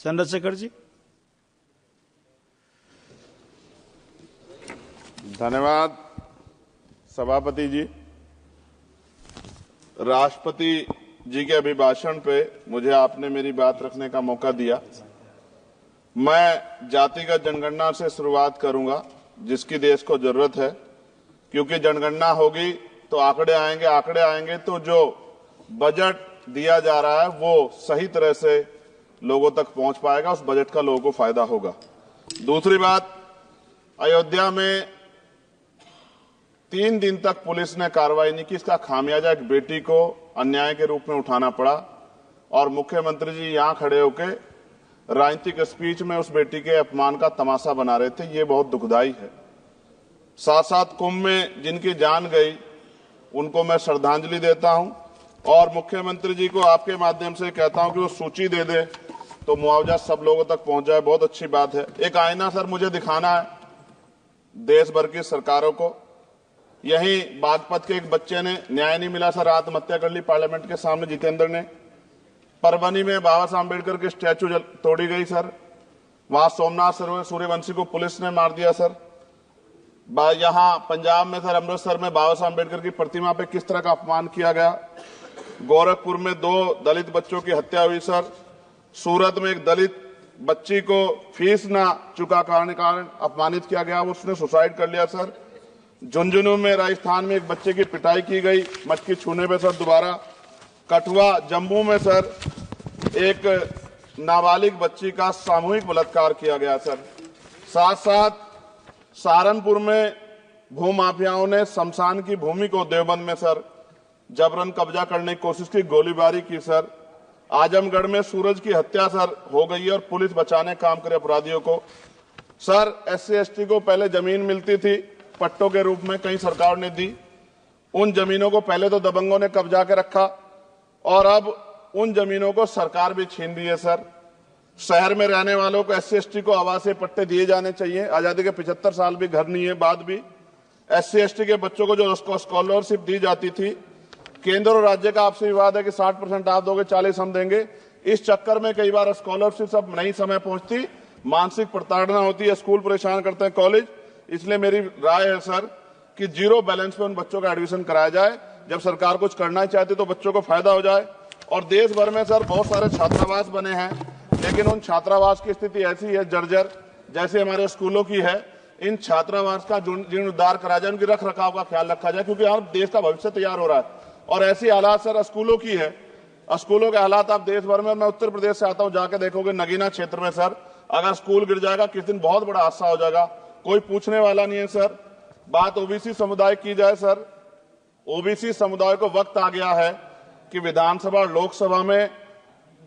चंद्रशेखर जी। धन्यवाद सभापति जी। राष्ट्रपति जी के अभिभाषण पे मुझे आपने मेरी बात रखने का मौका दिया। मैं जातिगत जनगणना से शुरुआत करूंगा, जिसकी देश को जरूरत है, क्योंकि जनगणना होगी तो आंकड़े आएंगे तो जो बजट दिया जा रहा है वो सही तरह से लोगों तक पहुंच पाएगा, उस बजट का लोगों को फायदा होगा। दूसरी बात, अयोध्या में 3 दिन तक पुलिस ने कार्रवाई नहीं की। इसका खामियाजा एक बेटी को अन्याय के रूप में उठाना पड़ा और मुख्यमंत्री जी यहां खड़े होकर राजनीतिक स्पीच में उस बेटी के अपमान का तमाशा बना रहे थे। ये बहुत दुखदाई है। साथ साथ कुंभ में जिनकी जान गई उनको मैं श्रद्धांजलि देता हूं और मुख्यमंत्री जी को आपके माध्यम से कहता हूं कि वो सूची दे दे तो मुआवजा सब लोगों तक पहुंच जाए। बहुत अच्छी बात है। एक आईना सर मुझे दिखाना है देश भर की सरकारों को। यही बागपत के एक बच्चे ने न्याय नहीं मिला सर, आत्महत्या कर ली पार्लियामेंट के सामने, जितेंद्र ने। परभनी में बाबा साहब अम्बेडकर की स्टैचू तोड़ी गई सर, वहां सोमनाथ सूर्यवंशी को पुलिस ने मार दिया सर। यहां पंजाब में सर, अमृतसर में बाबा साहब अम्बेडकर की प्रतिमा पे किस तरह का अपमान किया गया। गोरखपुर में 2 दलित बच्चों की हत्या हुई सर। सूरत में एक दलित बच्ची को फीस ना चुका कारण अपमानित किया गया, उसने सुसाइड कर लिया सर। झुंझुनू में राजस्थान में एक बच्चे की पिटाई की गई मटकी छूने पे सर दोबारा। कठुआ जम्मू में सर एक नाबालिग बच्ची का सामूहिक बलात्कार किया गया सर। साथ साथ सहारनपुर में भूमाफियाओं ने शमशान की भूमि को देवबंद में सर जबरन कब्जा करने की कोशिश की, गोलीबारी की सर। आजमगढ़ में सूरज की हत्या सर हो गई और पुलिस बचाने काम करे अपराधियों को। सर SC/ST को पहले जमीन मिलती थी पट्टों के रूप में, कई सरकार ने दी। उन जमीनों को पहले तो दबंगों ने कब्जा के रखा और अब उन जमीनों को सरकार भी छीन रही है सर। शहर में रहने वालों को SC/ST को आवासीय पट्टे दिए जाने चाहिए। आजादी के 75 साल भी घर नहीं है, बाद भी SC/ST के बच्चों को जो स्कॉलरशिप दी जाती थी, केंद्र और राज्य का आपसे विवाद है कि 60% आप दोगे, 40 हम देंगे। इस चक्कर में कई बार स्कॉलरशिप सब नहीं समय पहुंचती, मानसिक प्रताड़ना होती है, स्कूल परेशान करते हैं, कॉलेज। इसलिए मेरी राय है सर कि 0 बैलेंस पे उन बच्चों का एडमिशन कराया जाए। जब सरकार कुछ करना ही चाहती तो बच्चों को फायदा हो जाए। और देश भर में सर बहुत सारे छात्रावास बने हैं, लेकिन उन छात्रावास की स्थिति ऐसी है जर्जर, जैसे हमारे स्कूलों की है। इन छात्रावास का जीर्णोद्धार करा जाए, उनकी रख रखाव का ख्याल रखा जाए, क्योंकि यहाँ देश का भविष्य तैयार हो रहा है। और ऐसी हालात सर स्कूलों की है, स्कूलों के हालात आप देश भर में, मैं उत्तर प्रदेश से आता हूँ, जाके देखोगे नगीना क्षेत्र में सर अगर स्कूल गिर जाएगा किस दिन बहुत बड़ा हादसा हो जाएगा, कोई पूछने वाला नहीं है सर। बात OBC समुदाय की जाए सर, OBC समुदाय को वक्त आ गया है कि विधानसभा और लोकसभा में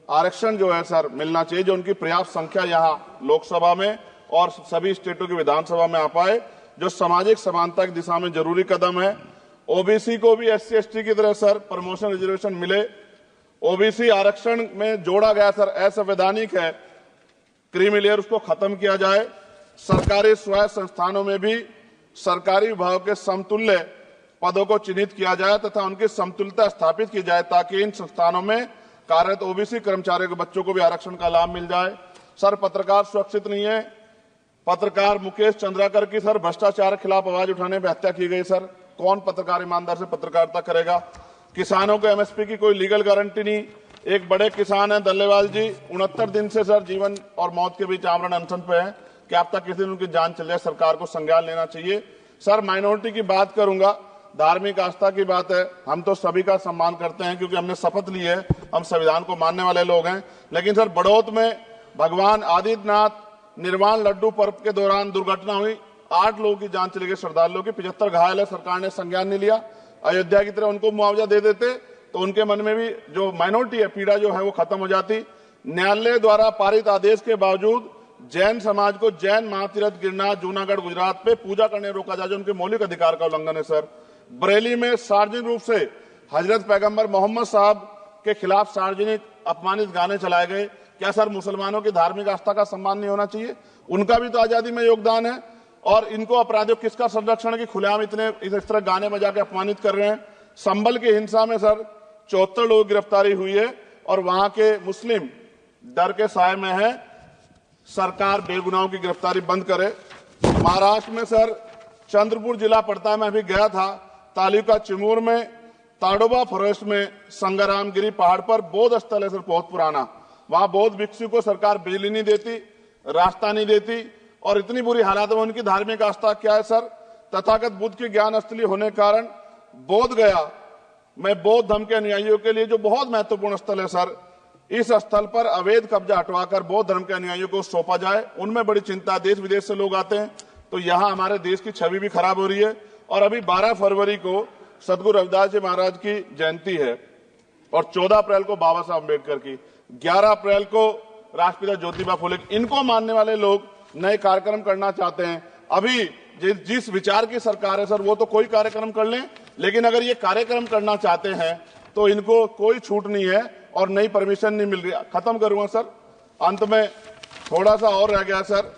आरक्षण जो है सर मिलना चाहिए, जो उनकी पर्याप्त संख्या यहाँ लोकसभा में और सभी स्टेटों की विधानसभा में आ पाए, जो सामाजिक समानता की दिशा में जरूरी कदम है। OBC को भी SC/ST की तरह सर प्रमोशन रिजर्वेशन मिले। OBC आरक्षण में जोड़ा गया सर असंवैधानिक है, क्रीमी लेयर उसको खत्म किया जाए। सरकारी स्वायत्त संस्थानों में भी सरकारी विभागों के समतुल्य पदों को चिन्हित किया जाए तथा उनकी समतुल्यता स्थापित की जाए, ताकि इन संस्थानों में कार्यरत OBC कर्मचारियों के बच्चों को भी आरक्षण का लाभ मिल जाए। सर पत्रकार सुरक्षित नहीं है। पत्रकार मुकेश चंद्राकर की सर भ्रष्टाचार के खिलाफ आवाज उठाने पर हत्या की गई सर। कौन पत्रकार ईमानदार से पत्रकारिता करेगा। किसानों को MSP की कोई लीगल गारंटी नहीं। एक बड़े किसान है दल्लेवाल जी, 69 दिन से सर जीवन और मौत के बीच आमरण अनशन पे है कि अब तक किसी दिन उनकी जान चल जाए, सरकार को संज्ञान लेना चाहिए। सर माइनॉरिटी की बात करूंगा, धार्मिक आस्था की बात है, हम तो सभी का सम्मान करते हैं क्योंकि हमने शपथ ली है, हम संविधान को मानने वाले लोग हैं। लेकिन सर बड़ौत में भगवान आदित्यनाथ निर्वाण लड्डू पर्व के दौरान दुर्घटना हुई, 8 लोगों की जान चली गई, श्रद्धालुओं की 75 घायल है, सरकार ने संज्ञान नहीं लिया। अयोध्या की तरह उनको मुआवजा दे देते तो उनके मन में भी जो माइनॉरिटी है पीड़ा जो है वो खत्म हो जाती। न्यायालय द्वारा पारित आदेश के बावजूद जैन समाज को जैन महातीर्थ गिरनार जूनागढ़ गुजरात पे पूजा करने रोका जाए, जो उनके मौलिक अधिकार का उल्लंघन है सर। बरेली में सार्वजनिक रूप से हजरत पैगंबर मोहम्मद साहब के खिलाफ सार्वजनिक अपमानित गाने चलाए गए। क्या सर मुसलमानों की धार्मिक आस्था का सम्मान नहीं होना चाहिए? उनका भी तो आजादी में योगदान है। और इनको अपराधियों किसका संरक्षण है कि खुलेआम इतने इस तरह गाने बजा के अपमानित कर रहे हैं। संभल की हिंसा में सर 74 लोग गिरफ्तारी हुई है और वहां के मुस्लिम डर के साए में है। सरकार बेगुनाहों की गिरफ्तारी बंद करे। महाराष्ट्र में सर चंद्रपुर जिला पड़ता है, मैं अभी गया था, तालुका चिमूर में ताडोबा फॉरेस्ट में संग्रामगिरी पहाड़ पर बौद्ध स्थल है सर, बहुत पुराना। वहां बौद्ध भिक्षु को सरकार बिजली नहीं देती, रास्ता नहीं देती और इतनी बुरी हालात में उनकी धार्मिक आस्था क्या है सर, तथागत बुद्ध की ज्ञान स्थली होने के कारण बोध गया में बौद्ध धर्म के अनुयायियों के लिए जो बहुत महत्वपूर्ण स्थल है सर, इस स्थल पर अवैध कब्जा हटवाकर बौद्ध धर्म के अनुयायियों को सौंपा जाए। उनमें बड़ी चिंता, देश विदेश से लोग आते हैं, तो यहाँ हमारे देश की छवि भी खराब हो रही है। और अभी 12 फरवरी को सदगुरु रविदास जी महाराज की जयंती है और 14 अप्रैल को बाबा साहब अम्बेडकर की, 11 अप्रैल को राष्ट्रपिता ज्योतिबा फुले, इनको मानने वाले लोग नए कार्यक्रम करना चाहते हैं। अभी जिस विचार की सरकार है सर, वो तो कोई कार्यक्रम कर लें, लेकिन अगर ये कार्यक्रम करना चाहते हैं तो इनको कोई छूट नहीं है और नई परमिशन नहीं मिल रही। खत्म करूंगा सर, अंत में थोड़ा सा और रह गया सर,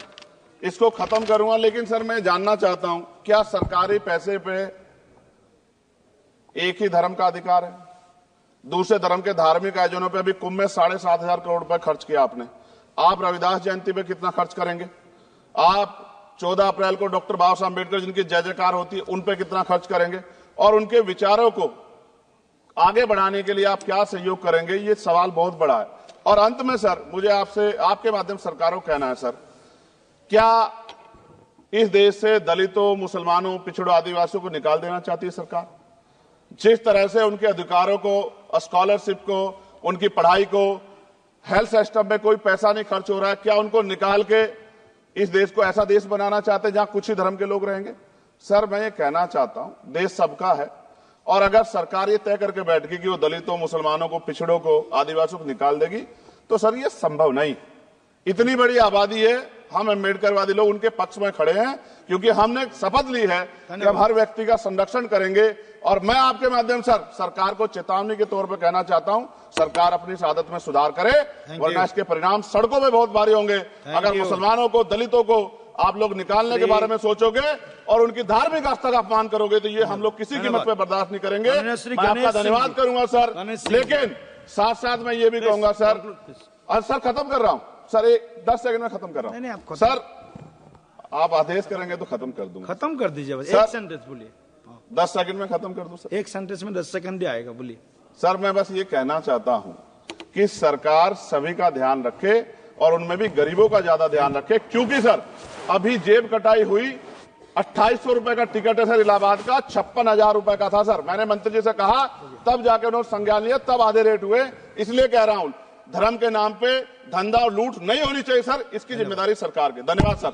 इसको खत्म करूंगा। लेकिन सर मैं जानना चाहता हूं, क्या सरकारी पैसे पे एक ही धर्म का अधिकार है? दूसरे धर्म के धार्मिक आयोजनों पे अभी कुंभ में 7,500 करोड़ रुपए खर्च किया आपने। आप रविदास जयंती पे कितना खर्च करेंगे? आप 14 अप्रैल को डॉक्टर बाबा साहब अम्बेडकर जिनकी जय जयकार होती है उन पे कितना खर्च करेंगे? और उनके विचारों को आगे बढ़ाने के लिए आप क्या सहयोग करेंगे? ये सवाल बहुत बड़ा है। और अंत में सर मुझे आपसे, आपके माध्यम से सरकारों को कहना है सर, क्या इस देश से दलितों, मुसलमानों, पिछड़ों, आदिवासियों को निकाल देना चाहती है सरकार? जिस तरह से उनके अधिकारों को, स्कॉलरशिप को, उनकी पढ़ाई को, हेल्थ सिस्टम में कोई पैसा नहीं खर्च हो रहा है, क्या उनको निकाल के इस देश को ऐसा देश बनाना चाहते हैं जहां कुछ ही धर्म के लोग रहेंगे? सर मैं ये कहना चाहता हूं, देश सबका है और अगर सरकार ये तय करके बैठ गई कि वो दलितों, मुसलमानों को, पिछड़ों को, आदिवासियों को निकाल देगी, तो सर ये संभव नहीं। इतनी बड़ी आबादी है, हम अम्बेडकरवादी लोग उनके पक्ष में खड़े हैं क्योंकि हमने शपथ ली है कि हम हर व्यक्ति का संरक्षण करेंगे। और मैं आपके माध्यम से सरकार को चेतावनी के तौर पर कहना चाहता हूं, सरकार अपनी इस आदत में सुधार करे, वरना इसके परिणाम सड़कों में बहुत भारी होंगे। अगर मुसलमानों को, दलितों को आप लोग निकालने के बारे में सोचोगे और उनकी धार्मिक आस्था का अपमान करोगे तो ये हम लोग किसी कीमत पे बर्दाश्त नहीं करेंगे। मैं आपका धन्यवाद करूंगा सर, लेकिन साथ साथ मैं ये भी कहूंगा सर, और सर खत्म कर रहा हूं सर, 10 सेकंड में खत्म कर रहा हूं सर, आप आदेश करेंगे तो खत्म कर दूंगा। खत्म कर दीजिए, एक सेंटेंस बोलिए। 10 सेकंड में खत्म कर दूं सर, एक सेंटेंस में 10 सेकंड ही आएगा, बोलिए। सर मैं बस ये कहना चाहता हूं कि सरकार सभी का ध्यान रखे और उनमें भी गरीबों का ज्यादा ध्यान रखे, क्योंकि सर अभी जेब कटाई हुई, 2800 रुपए का टिकट है सर इलाहाबाद का, 56,000 रुपए का था सर। मैंने मंत्री जी से कहा, तब जाके उन्होंने संज्ञान लिया, तब आधे रेट हुए। इसलिए कह रहा हूं, धर्म के नाम पे धंधा और लूट नहीं होनी चाहिए सर, इसकी जिम्मेदारी सरकार की। धन्यवाद सर।